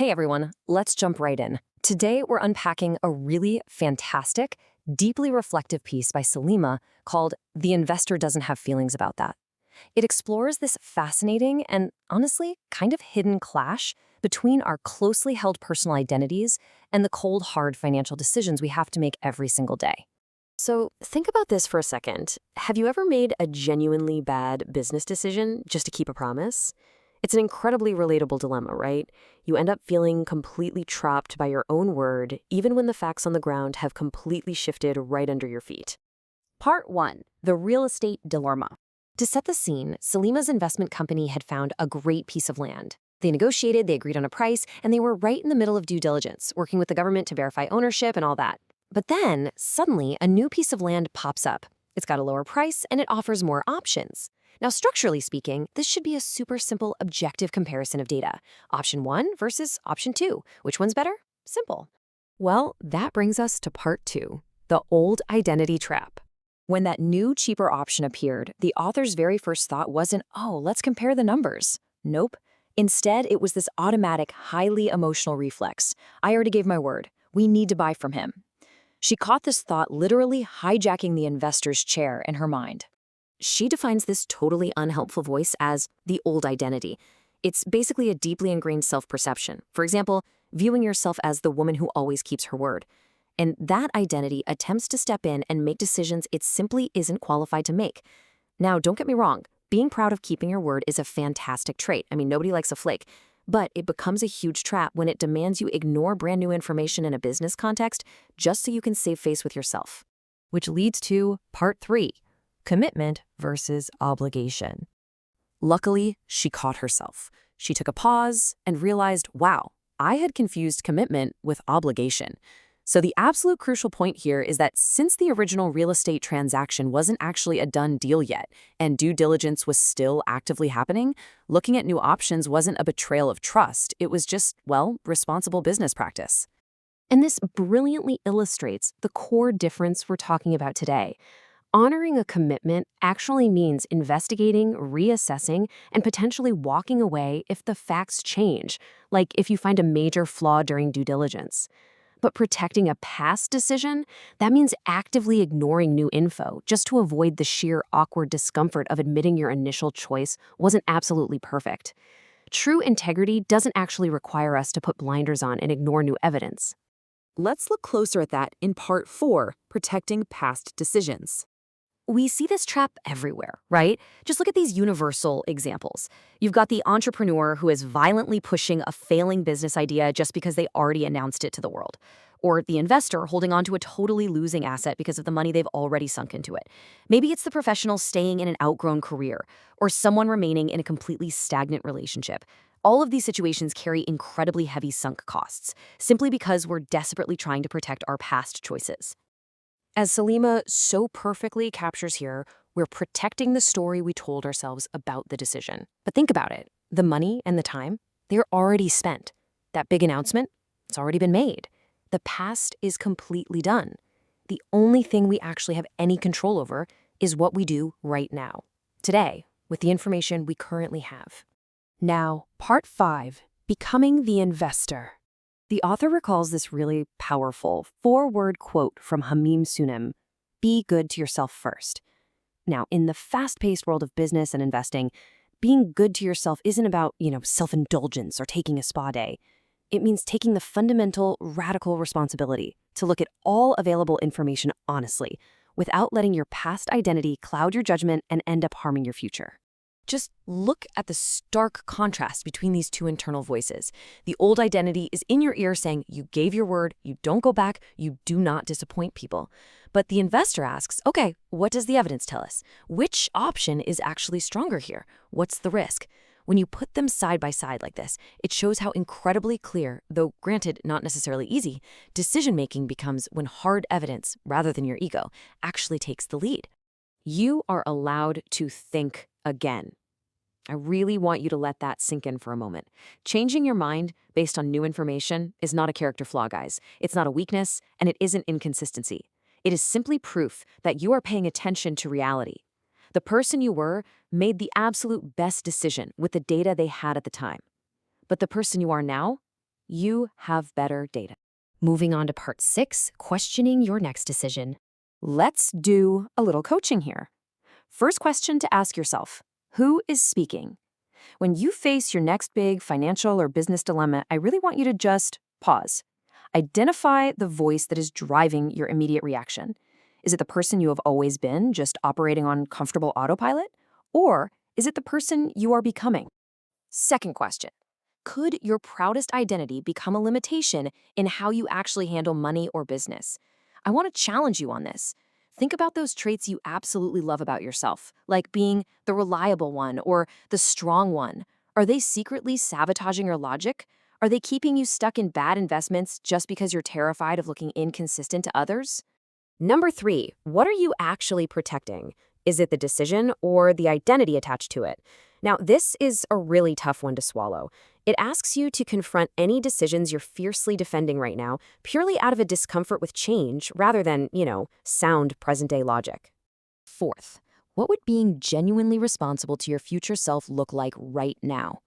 Hey everyone, let's jump right in. Today we're unpacking a really fantastic, deeply reflective piece by Salima called The Investor Doesn't Have Feelings About That. It explores this fascinating and honestly kind of hidden clash between our closely held personal identities and the cold, hard financial decisions we have to make every single day. So think about this for a second. Have you ever made a genuinely bad business decision just to keep a promise? It's an incredibly relatable dilemma, right? You end up feeling completely trapped by your own word, even when the facts on the ground have completely shifted right under your feet. Part 1. The Real Estate Dilemma. To set the scene, Salima's investment company had found a great piece of land. They negotiated, they agreed on a price, and they were right in the middle of due diligence, working with the government to verify ownership and all that. But then, suddenly, a new piece of land pops up. It's got a lower price, and it offers more options. Now, structurally speaking, this should be a super simple objective comparison of data. Option 1 versus option 2. Which one's better? Simple. Well, that brings us to part 2, the old identity trap. When that new, cheaper option appeared, the author's very first thought wasn't, oh, let's compare the numbers. Nope. Instead, it was this automatic, highly emotional reflex. I already gave my word. We need to buy from him. She caught this thought literally hijacking the investor's chair in her mind. She defines this totally unhelpful voice as the old identity. It's basically a deeply ingrained self-perception. For example, viewing yourself as the woman who always keeps her word. And that identity attempts to step in and make decisions it simply isn't qualified to make. Now, don't get me wrong. Being proud of keeping your word is a fantastic trait. I mean, nobody likes a flake. But it becomes a huge trap when it demands you ignore brand new information in a business context just so you can save face with yourself. Which leads to part 3. Commitment versus obligation. Luckily, she caught herself. She took a pause and realized, wow, I had confused commitment with obligation. So the absolute crucial point here is that since the original real estate transaction wasn't actually a done deal yet, and due diligence was still actively happening, looking at new options wasn't a betrayal of trust. It was just, well, responsible business practice. And this brilliantly illustrates the core difference we're talking about today. Honoring a commitment actually means investigating, reassessing, and potentially walking away if the facts change, like if you find a major flaw during due diligence. But protecting a past decision, that means actively ignoring new info just to avoid the sheer awkward discomfort of admitting your initial choice wasn't absolutely perfect. True integrity doesn't actually require us to put blinders on and ignore new evidence. Let's look closer at that in part 4, protecting past decisions. We see this trap everywhere, right? Just look at these universal examples. You've got the entrepreneur who is violently pushing a failing business idea just because they already announced it to the world. Or the investor holding on to a totally losing asset because of the money they've already sunk into it. Maybe it's the professional staying in an outgrown career, or someone remaining in a completely stagnant relationship. All of these situations carry incredibly heavy sunk costs, simply because we're desperately trying to protect our past choices. As Salima so perfectly captures here, we're protecting the story we told ourselves about the decision. But think about it. The money and the time, they're already spent. That big announcement, it's already been made. The past is completely done. The only thing we actually have any control over is what we do right now, today, with the information we currently have. Now, part 5, becoming the investor. The author recalls this really powerful 4-word quote from Hamim Sunim, "Be good to yourself first." Now, in the fast-paced world of business and investing, being good to yourself isn't about, self-indulgence or taking a spa day. It means taking the fundamental, radical responsibility to look at all available information honestly, without letting your past identity cloud your judgment and end up harming your future. Just look at the stark contrast between these two internal voices. The old identity is in your ear saying you gave your word, you don't go back, you do not disappoint people. But the investor asks, okay, what does the evidence tell us? Which option is actually stronger here? What's the risk? When you put them side by side like this, it shows how incredibly clear, though granted not necessarily easy, decision-making becomes when hard evidence, rather than your ego, actually takes the lead. You are allowed to think again. I really want you to let that sink in for a moment. Changing your mind based on new information is not a character flaw, guys. It's not a weakness, and it isn't inconsistency. It is simply proof that you are paying attention to reality. The person you were made the absolute best decision with the data they had at the time. But the person you are now, you have better data. Moving on to part 6, questioning your next decision. Let's do a little coaching here. First question to ask yourself, who is speaking? When you face your next big financial or business dilemma, I really want you to just pause. Identify the voice that is driving your immediate reaction. Is it the person you have always been, just operating on comfortable autopilot? Or is it the person you are becoming? Second question. Could your proudest identity become a limitation in how you actually handle money or business? I want to challenge you on this. Think about those traits you absolutely love about yourself, like being the reliable one or the strong one. Are they secretly sabotaging your logic? Are they keeping you stuck in bad investments just because you're terrified of looking inconsistent to others? Number 3, what are you actually protecting? Is it the decision or the identity attached to it? Now, this is a really tough one to swallow. It asks you to confront any decisions you're fiercely defending right now, purely out of a discomfort with change rather than, sound present-day logic. Fourth, what would being genuinely responsible to your future self look like right now?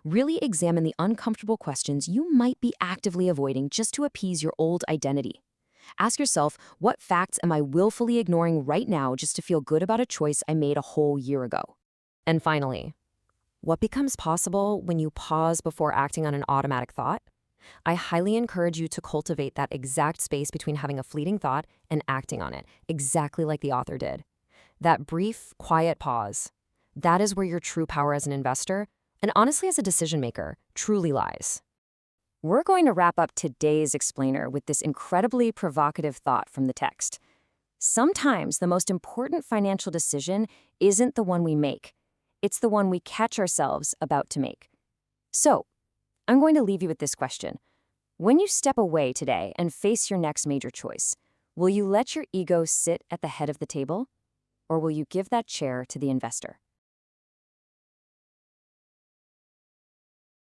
Really examine the uncomfortable questions you might be actively avoiding just to appease your old identity. Ask yourself, what facts am I willfully ignoring right now just to feel good about a choice I made a whole year ago? And finally, what becomes possible when you pause before acting on an automatic thought? I highly encourage you to cultivate that exact space between having a fleeting thought and acting on it, exactly like the author did. That brief, quiet pause. That is where your true power as an investor, and honestly as a decision maker, truly lies. We're going to wrap up today's explainer with this incredibly provocative thought from the text. Sometimes the most important financial decision isn't the one we make. It's the one we catch ourselves about to make. So, I'm going to leave you with this question. When you step away today and face your next major choice, will you let your ego sit at the head of the table? Or will you give that chair to the investor?